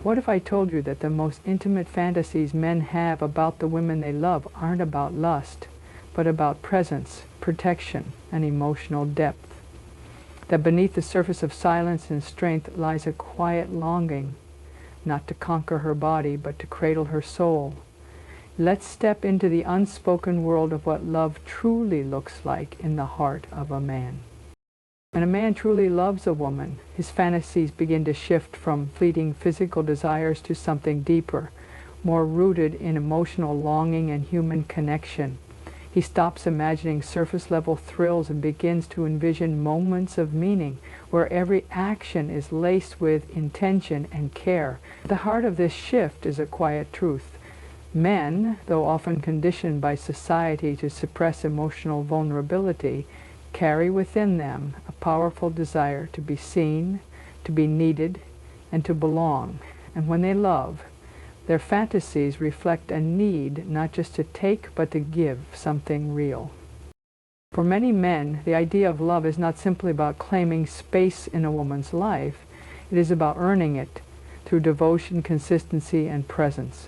What if I told you that the most intimate fantasies men have about the women they love aren't about lust, but about presence, protection, and emotional depth? That beneath the surface of silence and strength lies a quiet longing, not to conquer her body, but to cradle her soul. Let's step into the unspoken world of what love truly looks like in the heart of a man. When a man truly loves a woman, his fantasies begin to shift from fleeting physical desires to something deeper, more rooted in emotional longing and human connection. He stops imagining surface-level thrills and begins to envision moments of meaning, where every action is laced with intention and care. At the heart of this shift is a quiet truth. Men, though often conditioned by society to suppress emotional vulnerability, carry within them a powerful desire to be seen, to be needed, and to belong. And when they love, their fantasies reflect a need not just to take but to give something real. For many men, the idea of love is not simply about claiming space in a woman's life. It is about earning it through devotion, consistency, and presence.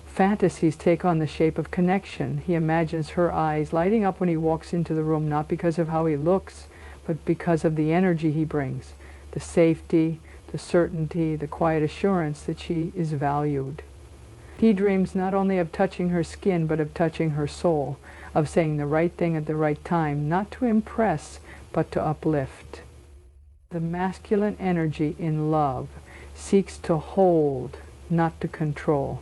Fantasies take on the shape of connection. He imagines her eyes lighting up when he walks into the room, not because of how he looks, but because of the energy he brings, the safety, the certainty, the quiet assurance that she is valued. He dreams not only of touching her skin, but of touching her soul, of saying the right thing at the right time, not to impress, but to uplift. The masculine energy in love seeks to hold, not to control.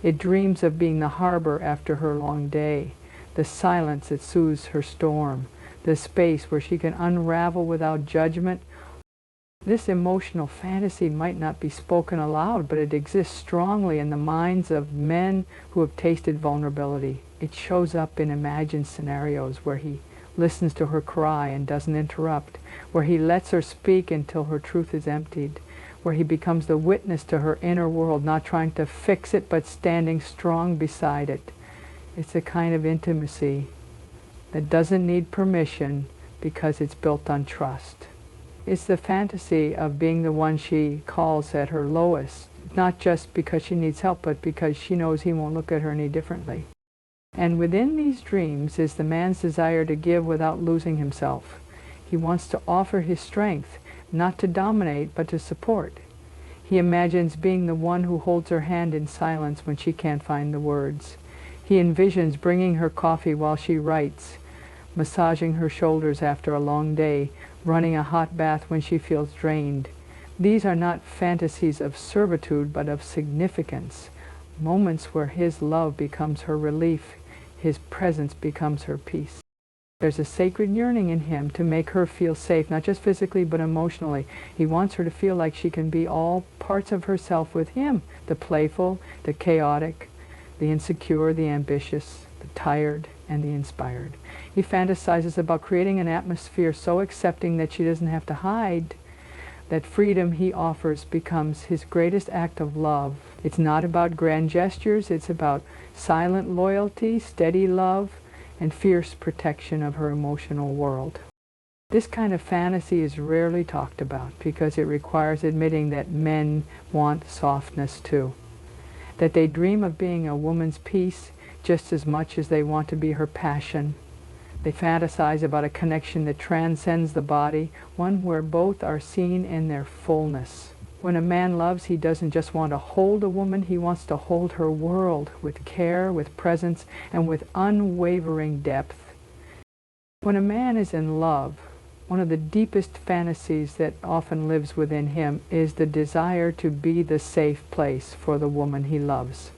It dreams of being the harbor after her long day, the silence that soothes her storm, the space where she can unravel without judgment. This emotional fantasy might not be spoken aloud, but it exists strongly in the minds of men who have tasted vulnerability. It shows up in imagined scenarios where he listens to her cry and doesn't interrupt, where he lets her speak until her truth is emptied, where he becomes the witness to her inner world, not trying to fix it, but standing strong beside it. It's a kind of intimacy that doesn't need permission because it's built on trust. It's the fantasy of being the one she calls at her lowest, not just because she needs help, but because she knows he won't look at her any differently. And within these dreams is the man's desire to give without losing himself. He wants to offer his strength, not to dominate, but to support. He imagines being the one who holds her hand in silence when she can't find the words. He envisions bringing her coffee while she writes, massaging her shoulders after a long day, running a hot bath when she feels drained. These are not fantasies of servitude, but of significance, moments where his love becomes her relief, his presence becomes her peace. There's a sacred yearning in him to make her feel safe, not just physically, but emotionally. He wants her to feel like she can be all parts of herself with him, the playful, the chaotic, the insecure, the ambitious, the tired, and the inspired. He fantasizes about creating an atmosphere so accepting that she doesn't have to hide. That freedom he offers becomes his greatest act of love. It's not about grand gestures, it's about silent loyalty, steady love, and fierce protection of her emotional world. This kind of fantasy is rarely talked about because it requires admitting that men want softness too. That they dream of being a woman's peace just as much as they want to be her passion. They fantasize about a connection that transcends the body, one where both are seen in their fullness. When a man loves, he doesn't just want to hold a woman, he wants to hold her world with care, with presence, and with unwavering depth. When a man is in love, one of the deepest fantasies that often lives within him is the desire to be the safe place for the woman he loves.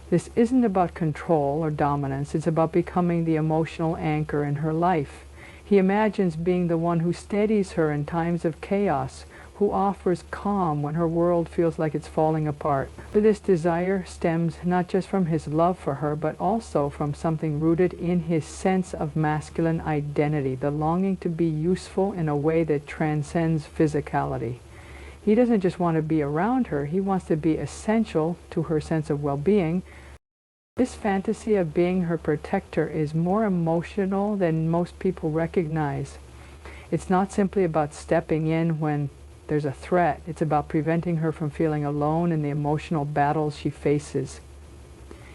This isn't about control or dominance, it's about becoming the emotional anchor in her life. He imagines being the one who steadies her in times of chaos, who offers calm when her world feels like it's falling apart. But this desire stems not just from his love for her, but also from something rooted in his sense of masculine identity, the longing to be useful in a way that transcends physicality. He doesn't just want to be around her, he wants to be essential to her sense of well-being. This fantasy of being her protector is more emotional than most people recognize. It's not simply about stepping in when there's a threat. It's about preventing her from feeling alone in the emotional battles she faces.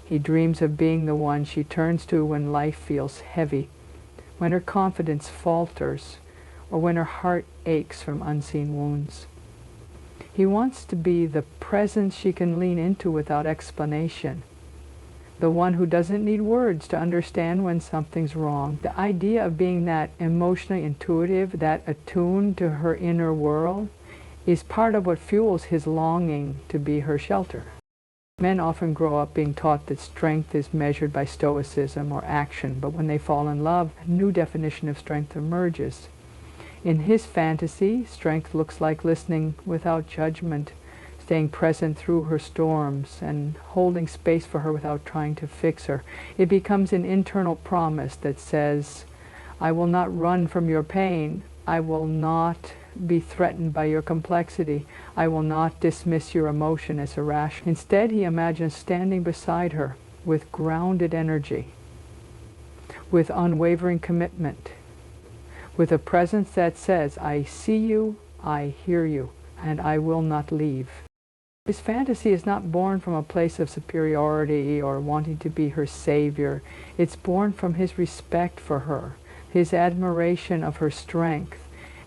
He dreams of being the one she turns to when life feels heavy, when her confidence falters, or when her heart aches from unseen wounds. He wants to be the presence she can lean into without explanation, the one who doesn't need words to understand when something's wrong. The idea of being that emotionally intuitive, that attuned to her inner world, is part of what fuels his longing to be her shelter. Men often grow up being taught that strength is measured by stoicism or action, but when they fall in love, a new definition of strength emerges. In his fantasy, strength looks like listening without judgment, staying present through her storms, and holding space for her without trying to fix her. It becomes an internal promise that says, I will not run from your pain. I will not be threatened by your complexity. I will not dismiss your emotion as irrational. Instead, he imagines standing beside her with grounded energy, with unwavering commitment, with a presence that says, I see you, I hear you, and I will not leave. His fantasy is not born from a place of superiority or wanting to be her savior. It's born from his respect for her, his admiration of her strength,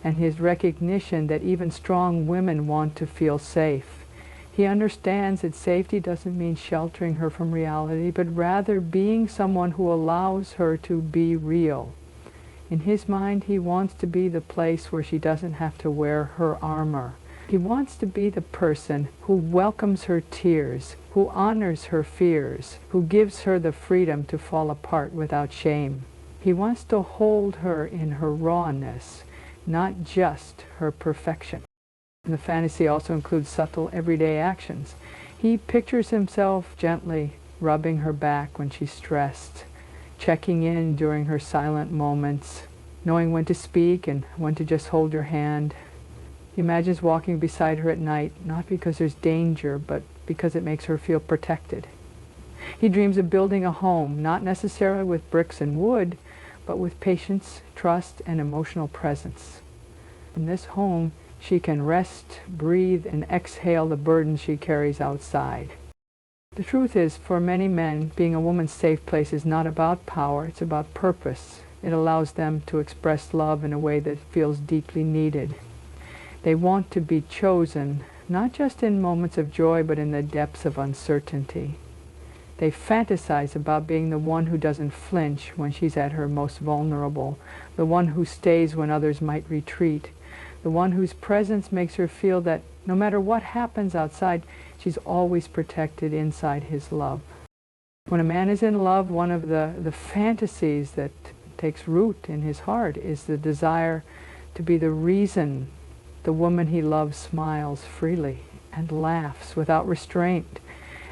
and his recognition that even strong women want to feel safe. He understands that safety doesn't mean sheltering her from reality, but rather being someone who allows her to be real. In his mind, he wants to be the place where she doesn't have to wear her armor. He wants to be the person who welcomes her tears, who honors her fears, who gives her the freedom to fall apart without shame. He wants to hold her in her rawness, not just her perfection. And the fantasy also includes subtle everyday actions. He pictures himself gently rubbing her back when she's stressed, checking in during her silent moments, knowing when to speak and when to just hold her hand. He imagines walking beside her at night, not because there's danger, but because it makes her feel protected. He dreams of building a home, not necessarily with bricks and wood, but with patience, trust, and emotional presence. In this home, she can rest, breathe, and exhale the burdens she carries outside. The truth is, for many men, being a woman's safe place is not about power, it's about purpose. It allows them to express love in a way that feels deeply needed. They want to be chosen, not just in moments of joy, but in the depths of uncertainty. They fantasize about being the one who doesn't flinch when she's at her most vulnerable, the one who stays when others might retreat, the one whose presence makes her feel that no matter what happens outside, she's always protected inside his love. When a man is in love, one of the fantasies that takes root in his heart is the desire to be the reason the woman he loves smiles freely and laughs without restraint.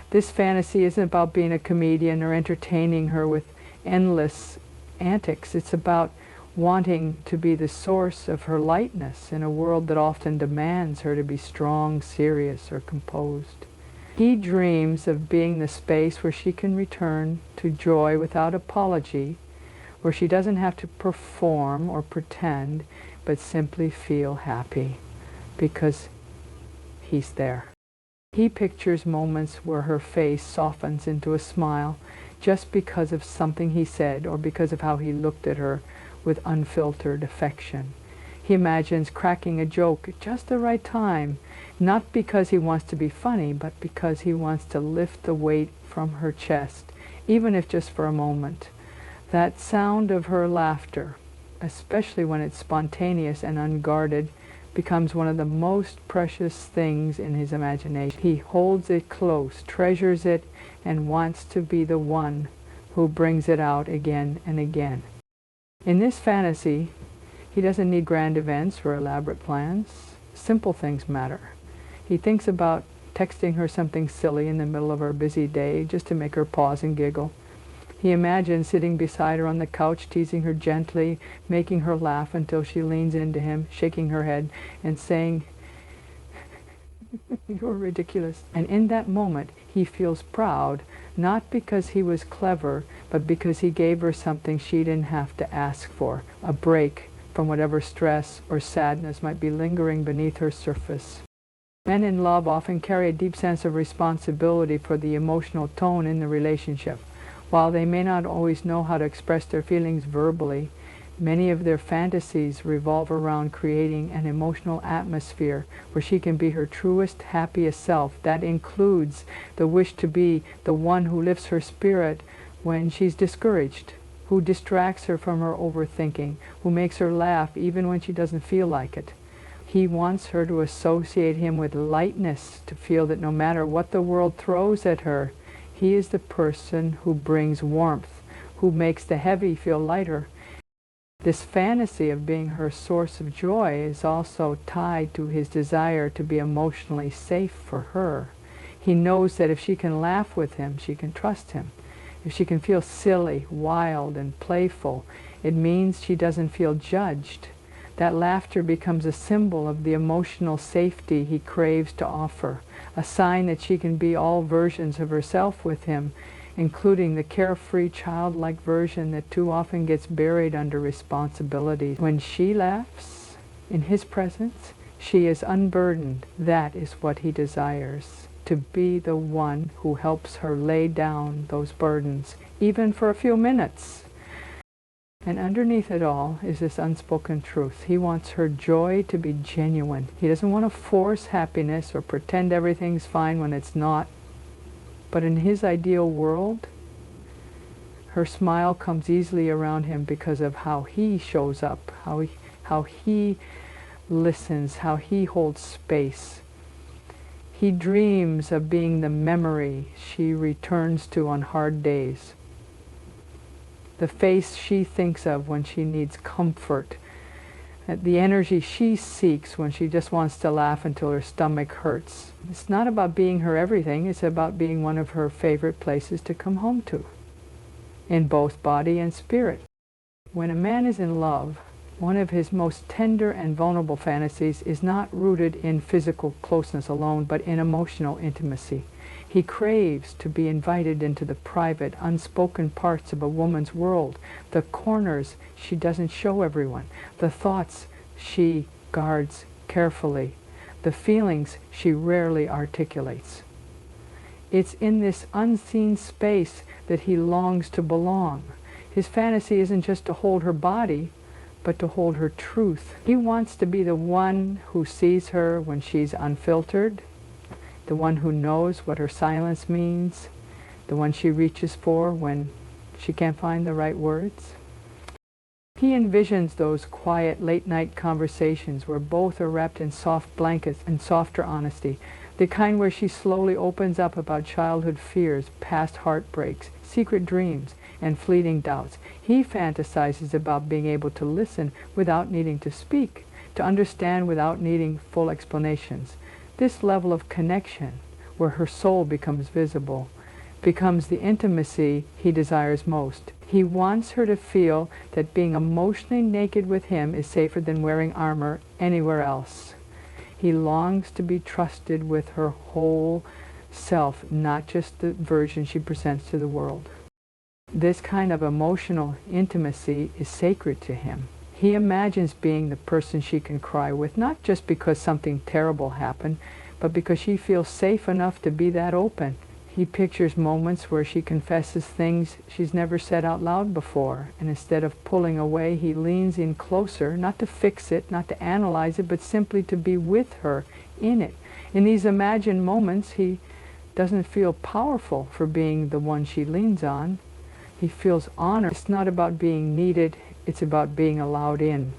This fantasy isn't about being a comedian or entertaining her with endless antics. It's about wanting to be the source of her lightness in a world that often demands her to be strong, serious, or composed. He dreams of being the space where she can return to joy without apology, where she doesn't have to perform or pretend, but simply feel happy, because he's there. He pictures moments where her face softens into a smile just because of something he said or because of how he looked at her with unfiltered affection. He imagines cracking a joke at just the right time, not because he wants to be funny, but because he wants to lift the weight from her chest, even if just for a moment. That sound of her laughter, especially when it's spontaneous and unguarded, becomes one of the most precious things in his imagination. He holds it close, treasures it, and wants to be the one who brings it out again and again. In this fantasy, he doesn't need grand events or elaborate plans. Simple things matter. He thinks about texting her something silly in the middle of her busy day just to make her pause and giggle. He imagines sitting beside her on the couch, teasing her gently, making her laugh until she leans into him, shaking her head and saying, "You're ridiculous." And in that moment, he feels proud, not because he was clever, but because he gave her something she didn't have to ask for, a break from whatever stress or sadness might be lingering beneath her surface. Men in love often carry a deep sense of responsibility for the emotional tone in the relationship. While they may not always know how to express their feelings verbally, many of their fantasies revolve around creating an emotional atmosphere where she can be her truest, happiest self. That includes the wish to be the one who lifts her spirit when she's discouraged, who distracts her from her overthinking, who makes her laugh even when she doesn't feel like it. He wants her to associate him with lightness, to feel that no matter what the world throws at her, he is the person who brings warmth, who makes the heavy feel lighter. This fantasy of being her source of joy is also tied to his desire to be emotionally safe for her. He knows that if she can laugh with him, she can trust him. If she can feel silly, wild, and playful, it means she doesn't feel judged. That laughter becomes a symbol of the emotional safety he craves to offer, a sign that she can be all versions of herself with him, including the carefree, childlike version that too often gets buried under responsibility. When she laughs in his presence, she is unburdened. That is what he desires, to be the one who helps her lay down those burdens, even for a few minutes. And underneath it all is this unspoken truth. He wants her joy to be genuine. He doesn't want to force happiness or pretend everything's fine when it's not. But in his ideal world, her smile comes easily around him because of how he shows up, how he listens, how he holds space. He dreams of being the memory she returns to on hard days, the face she thinks of when she needs comfort, the energy she seeks when she just wants to laugh until her stomach hurts. It's not about being her everything, it's about being one of her favorite places to come home to, in both body and spirit. When a man is in love, one of his most tender and vulnerable fantasies is not rooted in physical closeness alone, but in emotional intimacy. He craves to be invited into the private, unspoken parts of a woman's world, the corners she doesn't show everyone, the thoughts she guards carefully, the feelings she rarely articulates. It's in this unseen space that he longs to belong. His fantasy isn't just to hold her body, but to hold her truth. He wants to be the one who sees her when she's unfiltered, the one who knows what her silence means, the one she reaches for when she can't find the right words. He envisions those quiet late-night conversations where both are wrapped in soft blankets and softer honesty, the kind where she slowly opens up about childhood fears, past heartbreaks, secret dreams, and fleeting doubts. He fantasizes about being able to listen without needing to speak, to understand without needing full explanations. This level of connection, where her soul becomes visible, becomes the intimacy he desires most. He wants her to feel that being emotionally naked with him is safer than wearing armor anywhere else. He longs to be trusted with her whole self, not just the version she presents to the world. This kind of emotional intimacy is sacred to him. He imagines being the person she can cry with, not just because something terrible happened, but because she feels safe enough to be that open. He pictures moments where she confesses things she's never said out loud before, and instead of pulling away, he leans in closer, not to fix it, not to analyze it, but simply to be with her in it. In these imagined moments, he doesn't feel powerful for being the one she leans on. He feels honored. It's not about being needed, it's about being allowed in.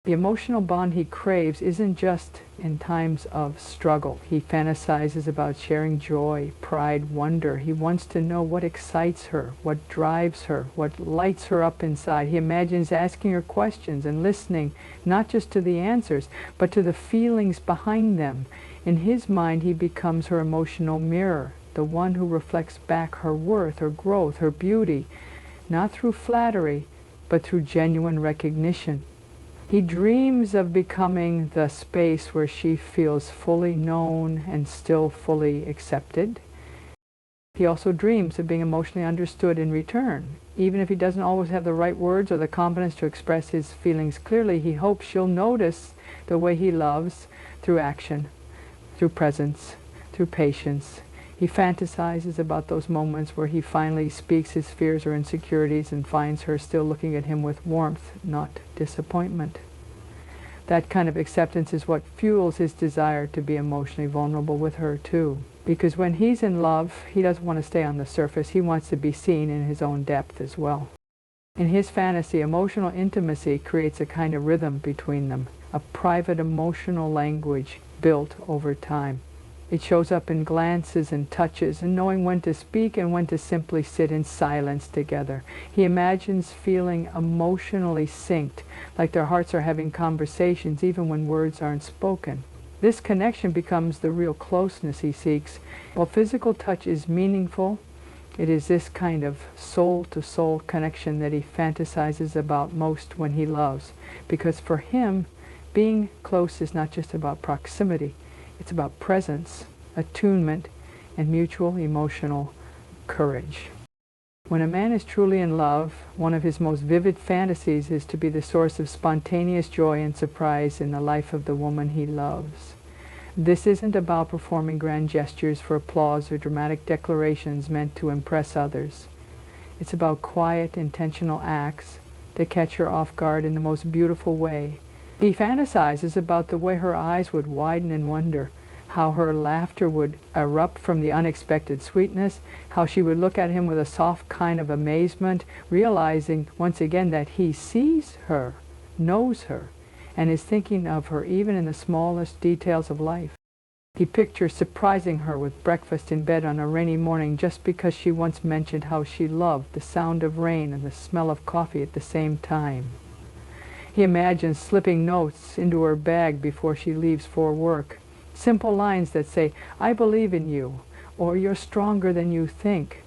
The emotional bond he craves isn't just in times of struggle. He fantasizes about sharing joy, pride, wonder. He wants to know what excites her, what drives her, what lights her up inside. He imagines asking her questions and listening not just to the answers, but to the feelings behind them. In his mind, he becomes her emotional mirror, the one who reflects back her worth, her growth, her beauty, not through flattery, but through genuine recognition. He dreams of becoming the space where she feels fully known and still fully accepted. He also dreams of being emotionally understood in return. Even if he doesn't always have the right words or the confidence to express his feelings clearly, he hopes she'll notice the way he loves through action, through presence, through patience. He fantasizes about those moments where he finally speaks his fears or insecurities and finds her still looking at him with warmth, not disappointment. That kind of acceptance is what fuels his desire to be emotionally vulnerable with her too. Because when he's in love, he doesn't want to stay on the surface. He wants to be seen in his own depth as well. In his fantasy, emotional intimacy creates a kind of rhythm between them, a private emotional language built over time. It shows up in glances and touches, and knowing when to speak and when to simply sit in silence together. He imagines feeling emotionally synced, like their hearts are having conversations even when words aren't spoken. This connection becomes the real closeness he seeks. While physical touch is meaningful, it is this kind of soul-to-soul connection that he fantasizes about most when he loves. Because for him, being close is not just about proximity. It's about presence, attunement, and mutual emotional courage. When a man is truly in love, one of his most vivid fantasies is to be the source of spontaneous joy and surprise in the life of the woman he loves. This isn't about performing grand gestures for applause or dramatic declarations meant to impress others. It's about quiet, intentional acts that catch her off guard in the most beautiful way. He fantasizes about the way her eyes would widen in wonder, how her laughter would erupt from the unexpected sweetness, how she would look at him with a soft kind of amazement, realizing once again that he sees her, knows her, and is thinking of her even in the smallest details of life. He pictures surprising her with breakfast in bed on a rainy morning just because she once mentioned how she loved the sound of rain and the smell of coffee at the same time. He imagines slipping notes into her bag before she leaves for work. Simple lines that say, "I believe in you," or "You're stronger than you think."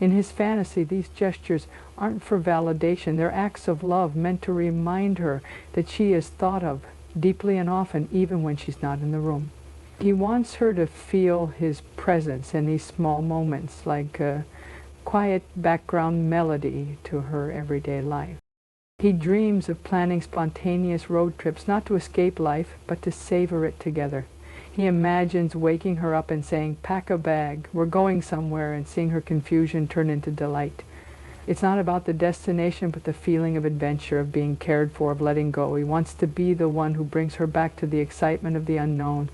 In his fantasy, these gestures aren't for validation. They're acts of love meant to remind her that she is thought of deeply and often, even when she's not in the room. He wants her to feel his presence in these small moments, like a quiet background melody to her everyday life. He dreams of planning spontaneous road trips, not to escape life, but to savor it together. He imagines waking her up and saying, "Pack a bag, we're going somewhere," and seeing her confusion turn into delight. It's not about the destination, but the feeling of adventure, of being cared for, of letting go. He wants to be the one who brings her back to the excitement of the unknown,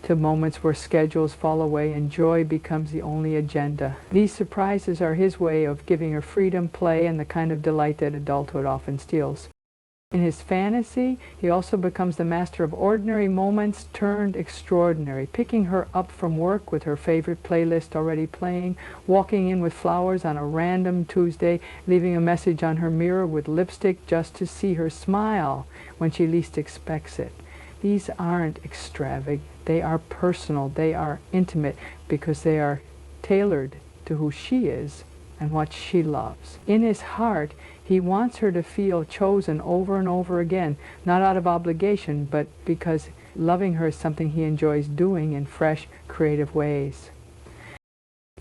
to moments where schedules fall away and joy becomes the only agenda. These surprises are his way of giving her freedom, play, and the kind of delight that adulthood often steals. In his fantasy, he also becomes the master of ordinary moments turned extraordinary, picking her up from work with her favorite playlist already playing, walking in with flowers on a random Tuesday, leaving a message on her mirror with lipstick just to see her smile when she least expects it. These aren't extravagant, they are personal, they are intimate, because they are tailored to who she is and what she loves. In his heart, he wants her to feel chosen over and over again, not out of obligation, but because loving her is something he enjoys doing in fresh, creative ways.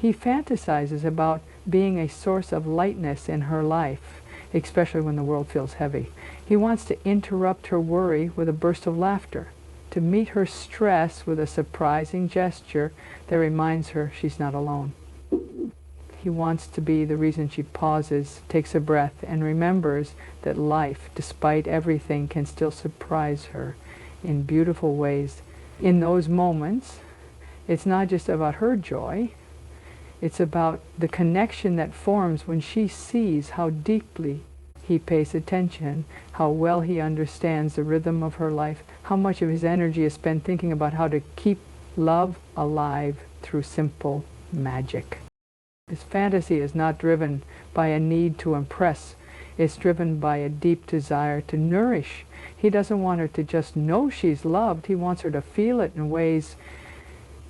He fantasizes about being a source of lightness in her life, especially when the world feels heavy. He wants to interrupt her worry with a burst of laughter, to meet her stress with a surprising gesture that reminds her she's not alone. He wants to be the reason she pauses, takes a breath, and remembers that life, despite everything, can still surprise her in beautiful ways. In those moments, it's not just about her joy, it's about the connection that forms when she sees how deeply he pays attention, how well he understands the rhythm of her life, how much of his energy is spent thinking about how to keep love alive through simple magic. His fantasy is not driven by a need to impress. It's driven by a deep desire to nourish. He doesn't want her to just know she's loved. He wants her to feel it in ways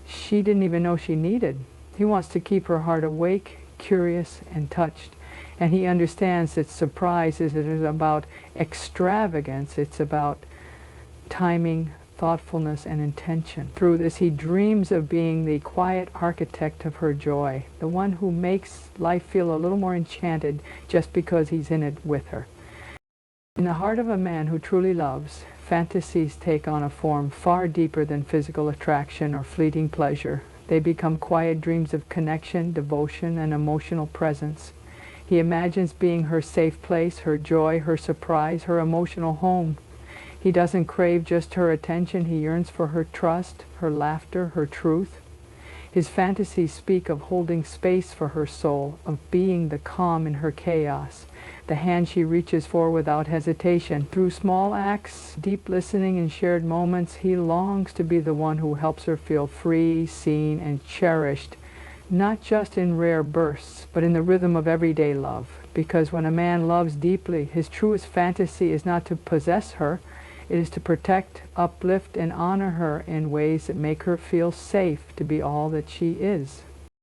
she didn't even know she needed. He wants to keep her heart awake, curious, and touched. And he understands that surprise isn't about extravagance. It's about timing, thoughtfulness, and intention. Through this, he dreams of being the quiet architect of her joy, the one who makes life feel a little more enchanted just because he's in it with her. In the heart of a man who truly loves, fantasies take on a form far deeper than physical attraction or fleeting pleasure. They become quiet dreams of connection, devotion, and emotional presence. He imagines being her safe place, her joy, her surprise, her emotional home. He doesn't crave just her attention, he yearns for her trust, her laughter, her truth. His fantasies speak of holding space for her soul, of being the calm in her chaos, the hand she reaches for without hesitation. Through small acts, deep listening, and shared moments, he longs to be the one who helps her feel free, seen, and cherished, not just in rare bursts, but in the rhythm of everyday love. Because when a man loves deeply, his truest fantasy is not to possess her, it is to protect, uplift, and honor her in ways that make her feel safe to be all that she is.